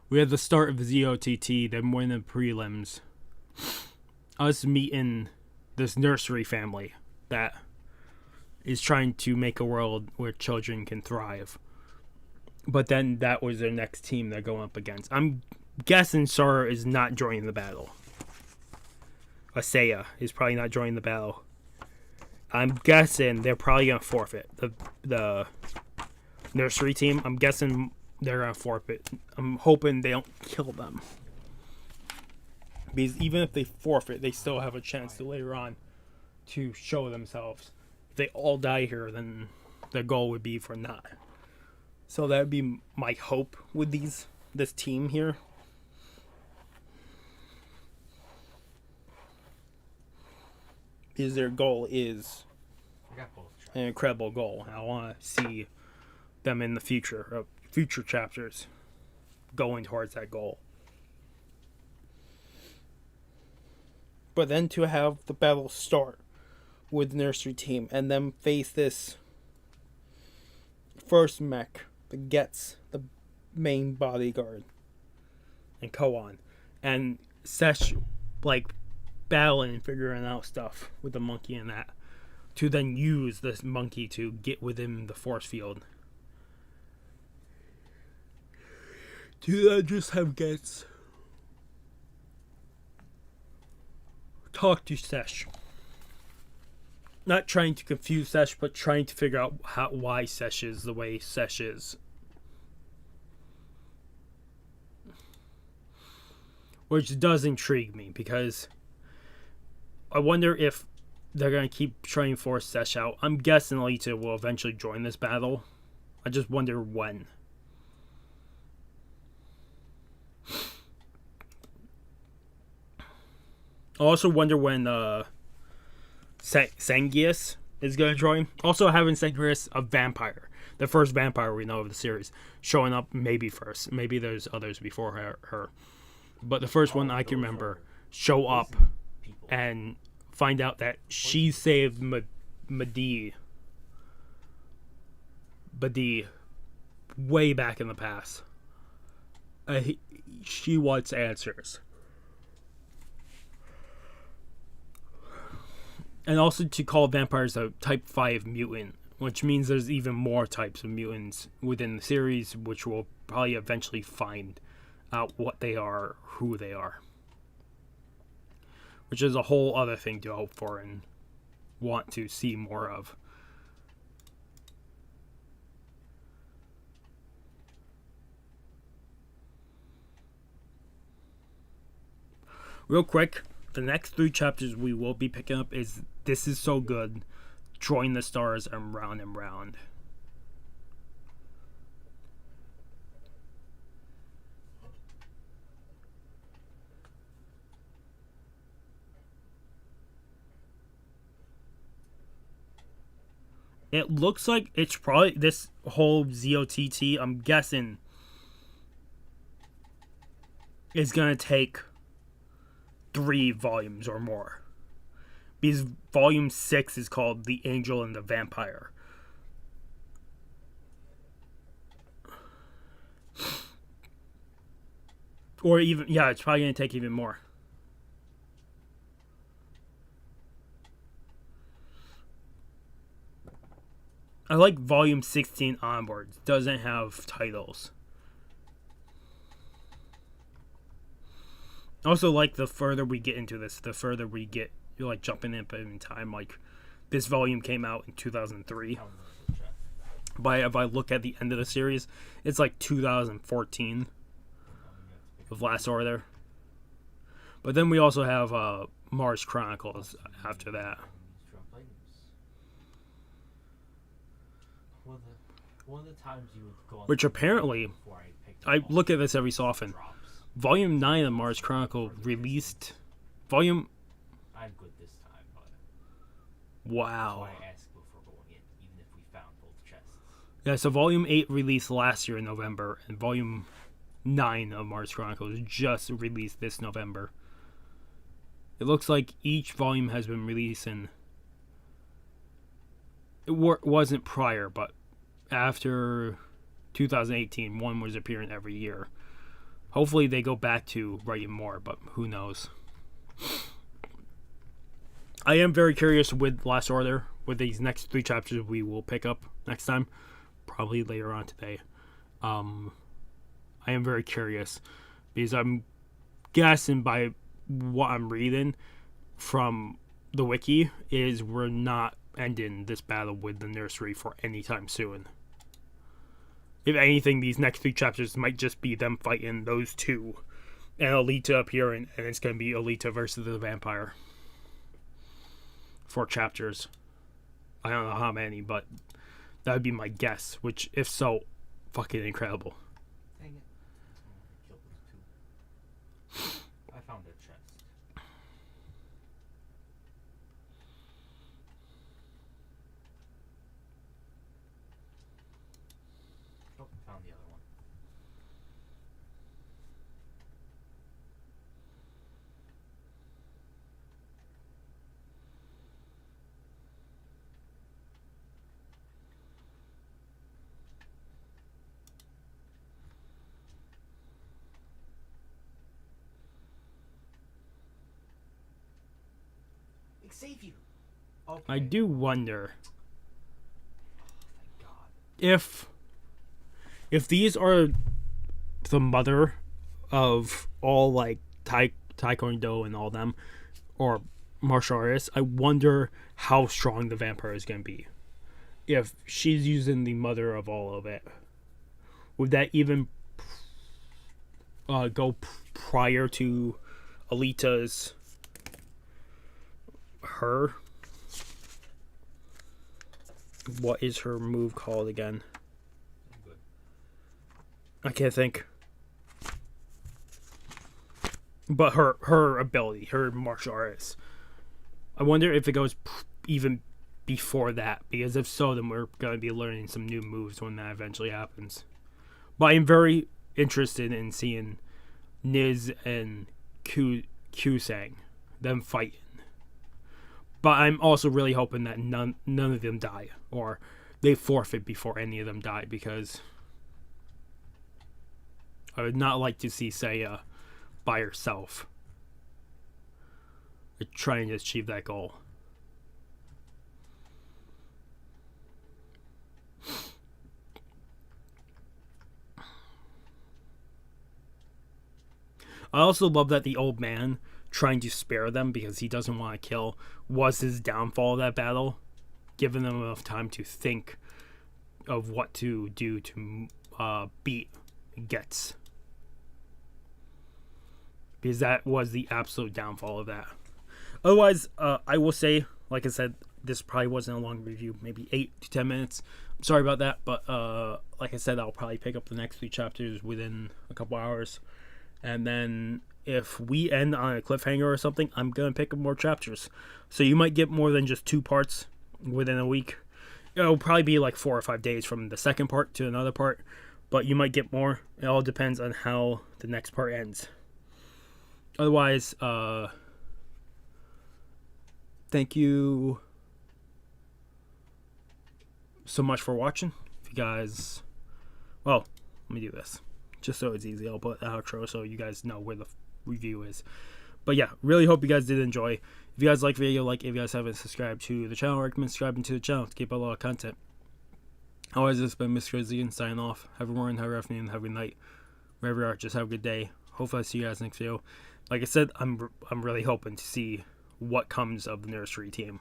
we had the start of the Z.O.T.T, then one of the prelims. Us meeting this nursery family that is trying to make a world where children can thrive. But then that was their next team they're going up against. I'm guessing Sora is not joining the battle. Asaya is probably not joining the battle. I'm guessing they're probably going to forfeit. The nursery team, I'm guessing they're going to forfeit. I'm hoping they don't kill them. Because even if they forfeit, they still have a chance to later on to show themselves. If they all die here, then their goal would be for not. So that would be my hope with this team here. Is their goal is an incredible goal. I want to see them in the future chapters going towards that goal. But then to have the battle start with the nursery team and then face this first mech that gets the main bodyguard and Koan and Sesh like battling and figuring out stuff with the monkey and that to then use this monkey to get within the force field to then just have Gets talk to Sesh, not trying to confuse Sesh, but trying to figure out why Sesh is the way Sesh is. Which does intrigue me, because I wonder if they're going to keep trying to force Sesh out. I'm guessing Alita will eventually join this battle. I just wonder when. I also wonder when Sangius is going to join. Also, having Sangius, a vampire, the first vampire we know of the series, showing up maybe first. Maybe there's others before her. But the first one I can remember show up and find out that she saved Badi way back in the past. She wants answers. And also to call vampires a type 5 mutant which means there's even more types of mutants within the series, which we'll probably eventually find out what they are, who they are. Which is a whole other thing to hope for and want to see more of. Real quick, the next 3 chapters we will be picking up is This Is So Good, Join the Stars, and Round and Round. It looks like it's probably this whole Z.O.T.T, I'm guessing, is going to take 3 volumes or more. Because volume 6 is called The Angel and the Vampire. Or even, yeah, it's probably going to take even more. I like volume 16 onwards. Doesn't have titles. Also, like, the further we get into this, the further we get, like, jumping in time. Like, this volume came out in 2003. But if I look at the end of the series, it's like 2014 of Last Order. But then we also have Mars Chronicles after that. One of the times you would go on, which apparently, I look at this every so often. Volume 9 of Mars Chronicle released. Volume. I'm good this time, but. Wow. That's why I asked before going in, even if we found both chests. Yeah, so Volume 8 released last year in November, and Volume 9 of Mars Chronicles just released this November. It looks like each volume has been releasing. It wasn't prior, but after 2018, one was appearing every year. Hopefully they go back to writing more, but who knows. I am very curious with Last Order, with these next 3 chapters we will pick up next time, probably later on today. I am very curious, because I'm guessing by what I'm reading from the wiki is we're not ending this battle with the nursery for any time soon. If anything, these next 3 chapters might just be them fighting those 2 and Alita appearing, and it's going to be Alita versus the vampire. 4 chapters. I don't know how many, but that would be my guess, which, if so, fucking incredible. Dang it. Killed those 2. I found a chest. Oh, found the other one. Xavier. Okay. I do wonder Thank God. if these are the mother of all, like, Taekwondo and all them, or martial artists, I wonder how strong the vampire is going to be. If she's using the mother of all of it, would that even go prior to Alita's her? What is her move called again? Good. I can't think. But her ability, her martial arts. I wonder if it goes even before that, because if so, then we're going to be learning some new moves when that eventually happens. But I'm very interested in seeing Niz and Kusang, them fighting. But I'm also really hoping that none of them die, or they forfeit before any of them die, because I would not like to see Seiya by herself trying to achieve that goal. I also love that the old man trying to spare them because he doesn't want to kill was his downfall of that battle, giving them enough time to think of what to do to beat Gets. Because that was the absolute downfall of that. Otherwise, I will say, like I said, this probably wasn't a long review, maybe 8 to 10 minutes. I'm sorry about that, but like I said, I'll probably pick up the next 3 chapters within a couple hours. And then if we end on a cliffhanger or something, I'm going to pick up more chapters. So you might get more than just 2 parts within a week. It'll probably be like 4 or 5 days from the second part to another part, but you might get more. It all depends on how the next part ends. Otherwise, thank you so much for watching. If you guys, well, let me do this just so it's easy. I'll put the outro so you guys know where the review is. But yeah, really hope you guys did enjoy. If you guys like the video, like. If you guys haven't subscribed to the channel, I recommend subscribing to the channel to keep up a lot of content. Otherwise, this has been Mr. Zian signing off. Have a morning, have a afternoon, have a good night. Wherever you are, just have a good day. Hopefully I see you guys next video. Like I said, I'm really hoping to see what comes of the nursery team.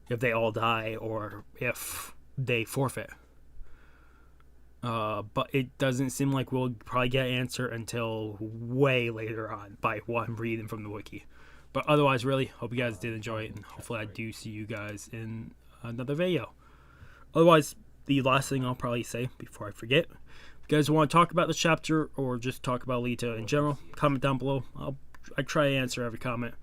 If they all die or if they forfeit. But it doesn't seem like we'll probably get an answer until way later on by what I'm reading from the wiki. But otherwise, really hope you guys did enjoy it, and hopefully I do see you guys in another video. Otherwise, the last thing I'll probably say before I forget, if you guys want to talk about the chapter or just talk about Alita in general, comment down below. I try to answer every comment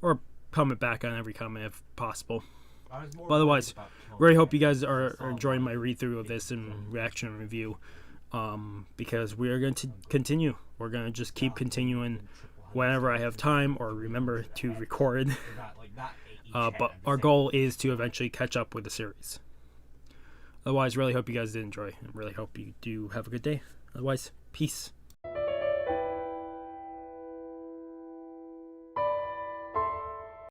or comment back on every comment if possible. But otherwise, really hope you guys are enjoying my read-through of this and reaction and review, because we are going to continue. We're going to just keep continuing whenever I have time or remember to record. But our goal is to eventually catch up with the series. Otherwise, really hope you guys did enjoy, and really hope you do have a good day. Otherwise, peace.